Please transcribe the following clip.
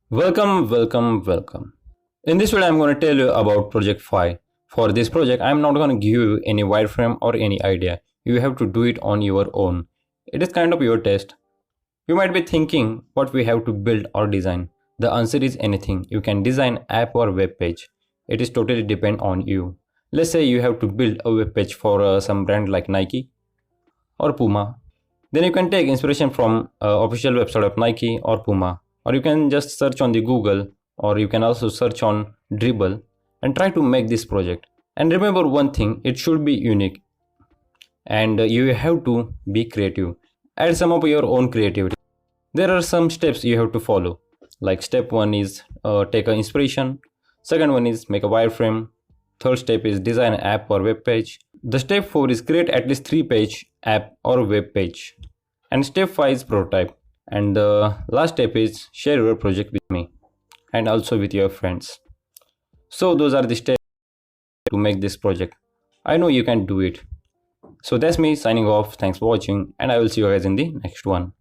Welcome. In this video, I'm going to tell you about Project 5. For this project, I'm not going to give you any wireframe or any idea. You have to do it on your own. It is kind of your test. You might be thinking what we have to build or design. The answer is anything. You can design app or web page. It is totally depend on you. Let's say you have to build a web page for some brand like Nike or Puma. Then you can take inspiration from official website of Nike or Puma, or you can just search on the Google, or you can also search on Dribble and try to make this project. And remember one thing, it should be unique, and you have to be creative. Add some of your own creativity. There are some steps you have to follow. Like step 1 is take an inspiration. Second one is make a wireframe. Third step is design an app or web page. The step 4 is create at least 3-page app or web page. And step 5 is prototype. And the last step is share your project with me and also with your friends. So those are the steps to make this project. I know you can do it. So that's me signing off. Thanks for watching, and I will see you guys in the next one.